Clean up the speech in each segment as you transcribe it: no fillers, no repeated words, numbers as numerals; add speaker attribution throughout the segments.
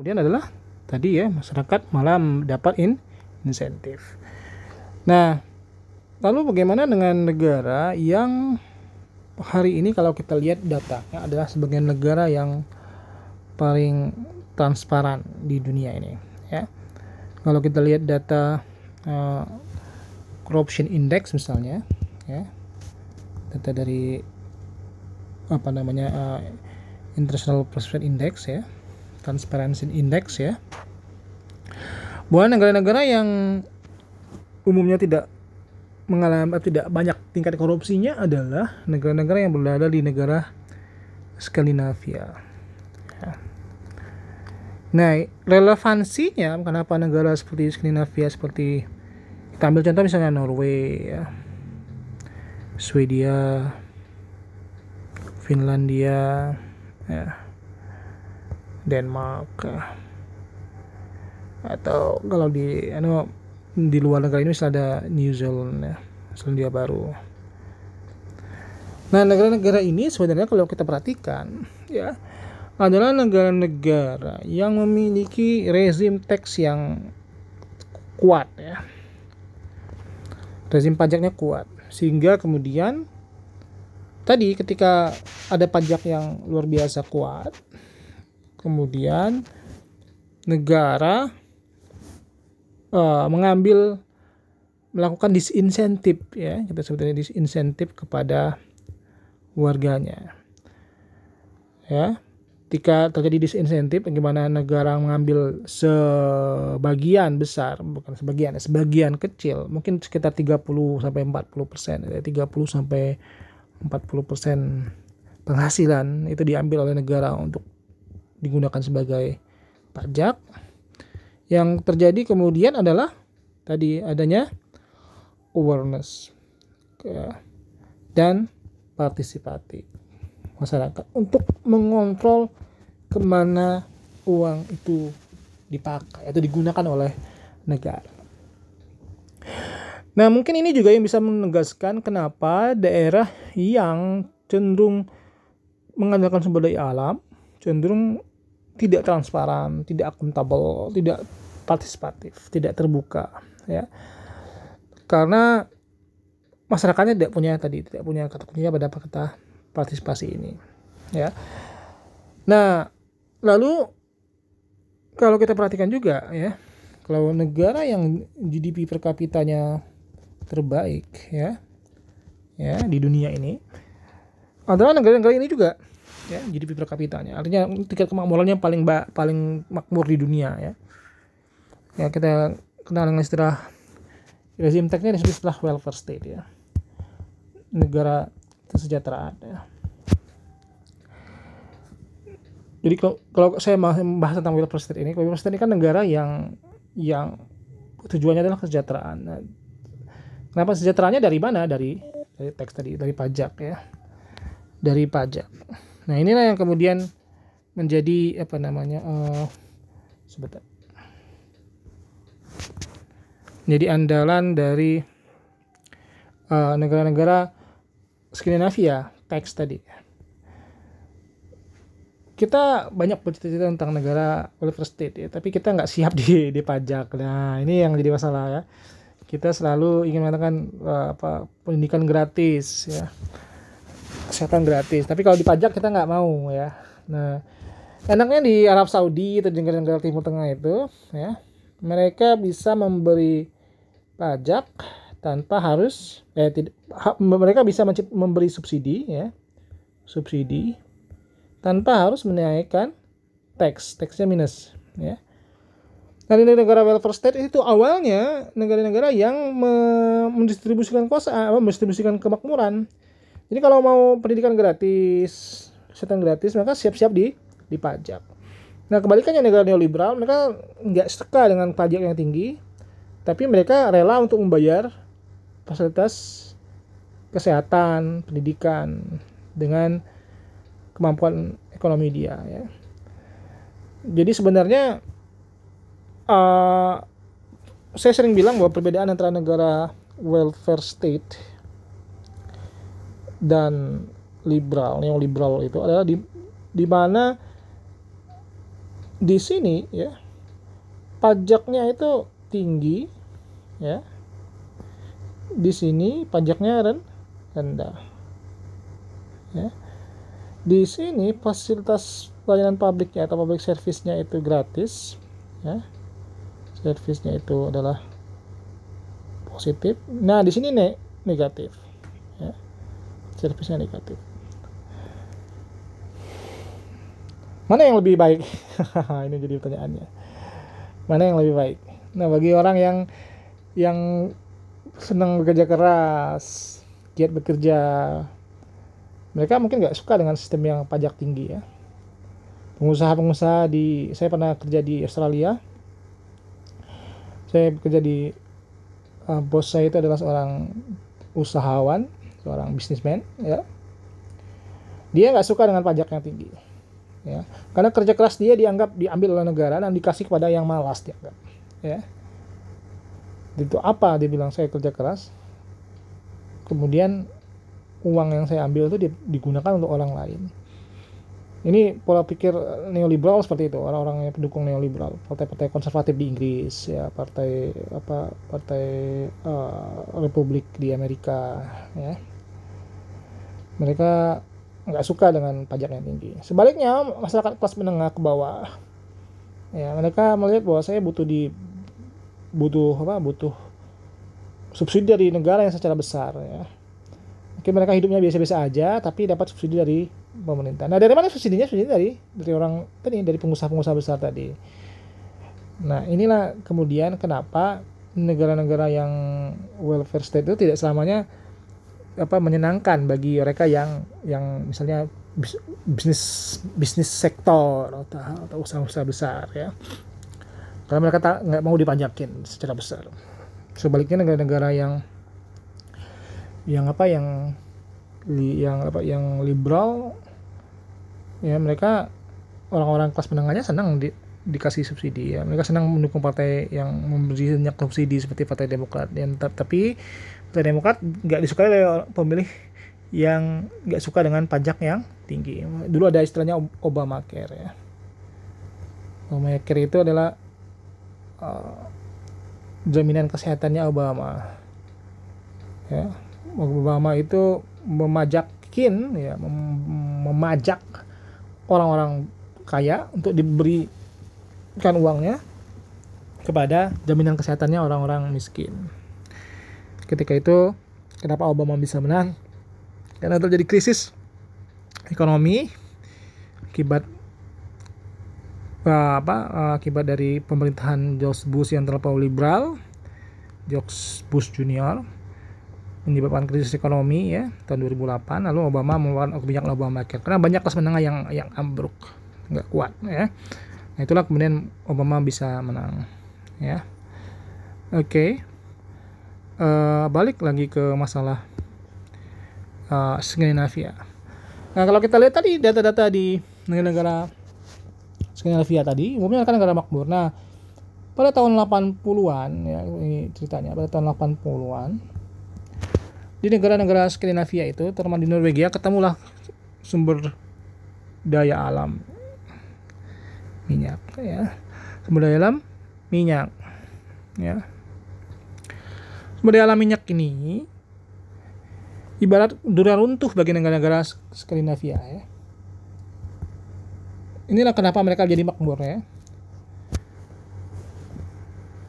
Speaker 1: Kemudian adalah tadi ya, masyarakat malah dapat insentif. Nah, lalu bagaimana dengan negara yang hari ini kalau kita lihat datanya adalah sebagian negara yang paling transparan di dunia ini ya. Kalau kita lihat data corruption index misalnya ya, data dari International Perception Index ya, Transparency Index ya, bahwa negara-negara yang umumnya tidak banyak tingkat korupsinya adalah negara-negara yang berada di negara Skandinavia. Nah, relevansinya kenapa negara seperti Skandinavia, seperti kita ambil contoh misalnya Norway ya, Swedia, Finlandia ya, Denmark atau kalau di luar negara ini misalnya ada New Zealand ya, Selandia Baru. Nah, negara-negara ini sebenarnya kalau kita perhatikan ya, adalah negara-negara yang memiliki rezim teks yang kuat ya. Rezim pajaknya kuat, sehingga kemudian tadi ketika ada pajak yang luar biasa kuat, kemudian negara melakukan disinsentif ya, kita sebutnya disinsentif kepada warganya ya. Ketika terjadi disinsentif, bagaimana negara mengambil sebagian besar, bukan sebagian kecil, mungkin sekitar 30 sampai 40%, 30 sampai 40% penghasilan itu diambil oleh negara untuk digunakan sebagai pajak. Yang terjadi kemudian adalah tadi adanya awareness dan partisipatif masyarakat untuk mengontrol kemana uang itu dipakai atau digunakan oleh negara. Nah, mungkin ini juga yang bisa menegaskan kenapa daerah yang cenderung mengandalkan sumber daya alam cenderung tidak transparan, tidak akuntabel, tidak partisipatif, tidak terbuka ya. Karena masyarakatnya tidak punya kata kuncinya pada kata partisipasi ini ya. Nah, lalu kalau kita perhatikan juga ya, kalau negara yang GDP per kapitanya terbaik ya di dunia ini adalah negara-negara ini juga ya, GDP per kapitanya, artinya tingkat kemakmurannya paling makmur di dunia ya. Ya, kita kenal dengan istilah rezim teksnya disebut istilah welfare state ya, negara kesejahteraan ya. Jadi kalau saya membahas tentang welfare state ini, welfare state ini kan negara yang tujuannya adalah kesejahteraan. Nah, kenapa sejahteraannya dari mana? Dari teks tadi, dari pajak ya, dari pajak. Nah, inilah yang kemudian menjadi jadi andalan dari negara-negara Skandinavia teks tadi. Kita banyak bercerita tentang negara welfare state ya, tapi kita nggak siap di pajak. Nah, ini yang jadi masalah ya. Kita selalu ingin mengatakan pendidikan gratis ya, kesehatan gratis, tapi kalau di pajak kita nggak mau ya. Nah, enaknya di Arab Saudi atau negara-negara Timur Tengah itu ya, mereka bisa memberi pajak tanpa harus mereka bisa memberi subsidi ya, tanpa harus menaikkan teksnya minus ya. Nah, di negara welfare state itu awalnya negara-negara yang mendistribusikan kemakmuran. Jadi kalau mau pendidikan gratis, kesehatan gratis, maka siap-siap di pajak. Nah, kebalikannya negara neoliberal, mereka nggak suka dengan pajak yang tinggi, tapi mereka rela untuk membayar fasilitas kesehatan, pendidikan dengan kemampuan ekonomi dia ya. Jadi sebenarnya saya sering bilang bahwa perbedaan antara negara welfare state dan neoliberal itu adalah di mana di sini ya pajaknya itu tinggi ya, di sini pajaknya rendah ya. Di sini fasilitas pelayanan publiknya atau public service-nya itu gratis ya, servisnya itu adalah positif. Nah di sini negatif ya, servisnya negatif. Mana yang lebih baik? Ini jadi pertanyaannya, mana yang lebih baik? Nah bagi orang yang senang bekerja keras, giat bekerja, mereka mungkin nggak suka dengan sistem yang pajak tinggi ya. Pengusaha-pengusaha saya pernah kerja di Australia. Saya bekerja di bos saya itu adalah seorang usahawan, seorang bisnismen ya. Dia nggak suka dengan pajak yang tinggi ya, karena kerja keras dia diambil oleh negara dan dikasih kepada yang malas dianggap ya. Itu apa dia bilang, saya kerja keras, kemudian uang yang saya ambil itu digunakan untuk orang lain. Ini pola pikir neoliberal seperti itu, orang-orang yang pendukung neoliberal, partai-partai konservatif di Inggris ya, partai Republik di Amerika ya. Mereka nggak suka dengan pajak yang tinggi. Sebaliknya masyarakat kelas menengah ke bawah ya, mereka melihat bahwa saya butuh subsidi dari negara yang secara besar ya. Mungkin mereka hidupnya biasa-biasa aja tapi dapat subsidi dari pemerintah. Nah dari mana subsidinya? Subsidi dari orang tadi, dari pengusaha-pengusaha besar tadi. Nah inilah kemudian kenapa negara-negara yang welfare state itu tidak selamanya menyenangkan bagi mereka yang misalnya bisnis sektor atau usaha-usaha besar ya, karena mereka nggak mau dipajakin secara besar. Sebaliknya negara-negara yang liberal ya, mereka orang-orang kelas menengahnya senang dikasih subsidi ya, mereka senang mendukung partai yang memberi banyak subsidi seperti Partai Demokrat. Tapi Partai Demokrat nggak disukai oleh pemilih yang nggak suka dengan pajak yang tinggi. Dulu ada istilahnya Obamacare ya. Obamacare itu adalah jaminan kesehatannya Obama ya. Obama itu memajak orang-orang kaya untuk diberikan uangnya kepada jaminan kesehatannya orang-orang miskin. Ketika itu kenapa Obama bisa menang? Karena terjadi krisis ekonomi akibat dari pemerintahan George Bush yang terlalu liberal, George Bush Junior, menyebabkan krisis ekonomi ya tahun 2008. Lalu Obama mengeluarkan kebijakan Obamacare karena banyak kelas menengah yang ambruk, nggak kuat ya. Nah itulah kemudian Obama bisa menang ya. Oke. Balik lagi ke masalah Skandinavia. Nah kalau kita lihat tadi data-data di negara-negara Skandinavia tadi umumnya kan negara makmur. Nah pada tahun 80-an ya, ini ceritanya pada tahun 80-an di negara-negara Skandinavia itu, terutama di Norwegia, ketemulah sumber daya alam minyak ya. Sumber daya alam minyak ya. Sumber daya alam minyak ini ibarat dunia runtuh bagi negara-negara Skandinavia ya. Inilah kenapa mereka jadi makmur ya.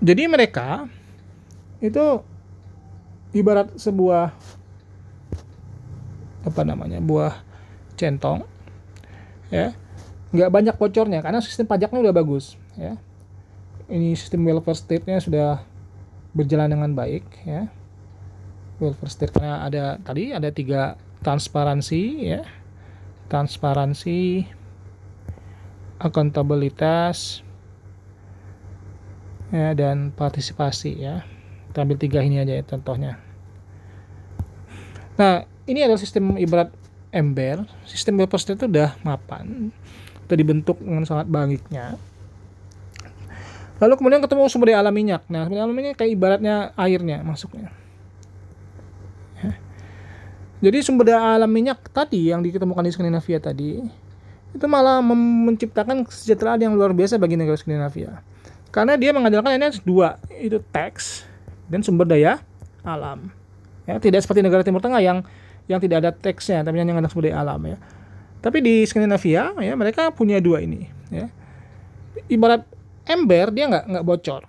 Speaker 1: Jadi mereka itu ibarat sebuah buah centong ya, nggak banyak bocornya karena sistem pajaknya udah bagus ya. Ini sistem welfare state-nya sudah berjalan dengan baik ya. Welfare state karena ada 3 transparansi ya, akuntabilitas ya, dan partisipasi ya. Kita ambil 3 ini aja ya contohnya. Nah ini adalah sistem ibarat ember. Sistem welfare state itu udah mapan, udah dibentuk dengan sangat baiknya. Lalu kemudian ketemu sumber daya alam minyak. Nah sumber daya alam minyak kayak ibaratnya airnya masuknya ya. Jadi sumber daya alam minyak tadi yang diketemukan di Skandinavia tadi itu malah menciptakan kesejahteraan yang luar biasa bagi negara Skandinavia. Karena dia mengandalkan hanya dua, itu teks dan sumber daya alam. Ya, tidak seperti negara Timur Tengah yang tidak ada teksnya, tapi hanya mengandalkan sumber daya alam ya. Tapi di Skandinavia ya mereka punya dua ini. Ya. Ibarat ember dia nggak bocor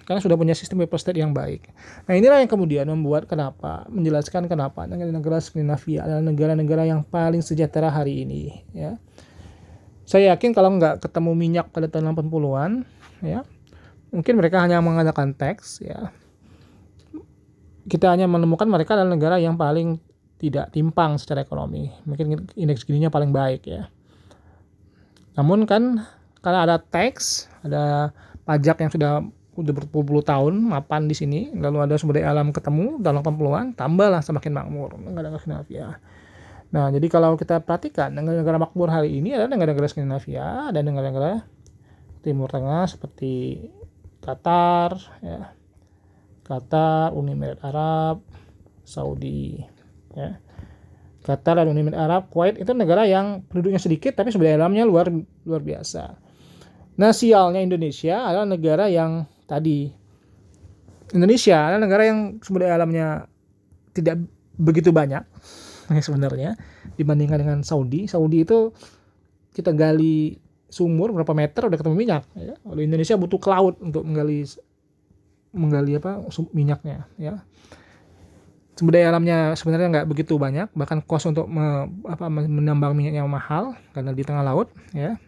Speaker 1: karena sudah punya sistem paper state yang baik. Nah inilah yang kemudian menjelaskan kenapa negara Skandinavia adalah negara-negara yang paling sejahtera hari ini. Ya. Saya yakin kalau nggak ketemu minyak pada tahun 80-an, ya, mungkin mereka hanya mengandalkan teks. Ya. Kita hanya menemukan mereka adalah negara yang paling tidak timpang secara ekonomi. Mungkin indeks Gini-nya paling baik ya. Namun kan karena ada teks, ada pajak yang sudah berpuluh-puluh tahun mapan di sini, lalu ada sumber daya alam ketemu tahun 80-an, tambahlah semakin makmur negara Skandinavia. Nah, jadi kalau kita perhatikan negara-negara makmur hari ini adalah negara-negara Skandinavia dan negara-negara Timur Tengah seperti Qatar, ya, Qatar, Uni Emirat Arab, Saudi, ya. Qatar dan Uni Emirat Arab, Kuwait itu negara yang penduduknya sedikit tapi sumber daya alamnya luar biasa. Nah, sialnya Indonesia adalah negara yang tadi. Indonesia adalah negara yang sumber daya alamnya tidak begitu banyak sebenarnya dibandingkan dengan Saudi. Saudi itu kita gali sumur berapa meter udah ketemu minyak. Ya. Kalau Indonesia butuh ke laut untuk menggali minyaknya. Ya. Sumber daya alamnya sebenarnya nggak begitu banyak, bahkan kos untuk menambang minyaknya mahal karena di tengah laut. Ya.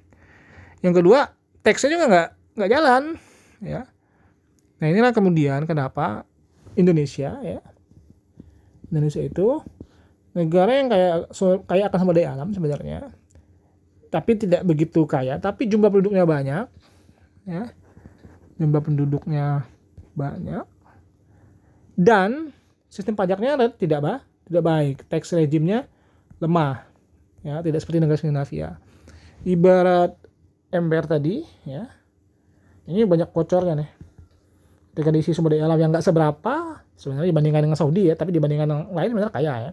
Speaker 1: Yang kedua, teksnya juga nggak jalan. Ya. Nah inilah kemudian kenapa Indonesia itu negara yang kaya akan sumber daya alam sebenarnya, tapi tidak begitu kaya, tapi jumlah penduduknya banyak, ya, jumlah penduduknya banyak, dan sistem pajaknya tidak baik, tax regime-nya lemah, ya, tidak seperti negara Skandinavia. Ibarat ember tadi, ya, ini banyak kocornya nih. Ketika diisi sumber daya alam yang nggak seberapa sebenarnya dibandingkan dengan Saudi ya, tapi dibandingkan yang lain sebenarnya kaya ya.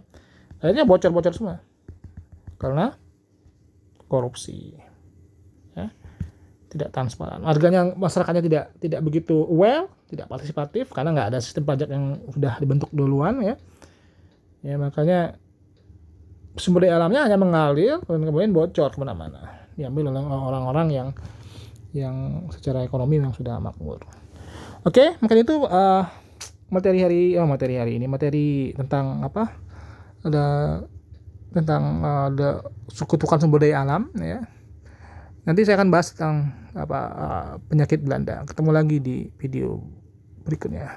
Speaker 1: Akhirnya bocor-bocor semua karena korupsi, ya, tidak transparan. Harganya masyarakatnya tidak begitu tidak partisipatif karena nggak ada sistem pajak yang sudah dibentuk duluan ya. Ya makanya sumber daya alamnya hanya mengalir dan kemudian bocor kemana-mana, diambil oleh orang-orang yang secara ekonomi yang sudah makmur. Oke, makanya itu materi hari ini tentang apa? Tentang kutukan sumber daya alam ya. Nanti saya akan bahas tentang penyakit Belanda. Ketemu lagi di video berikutnya.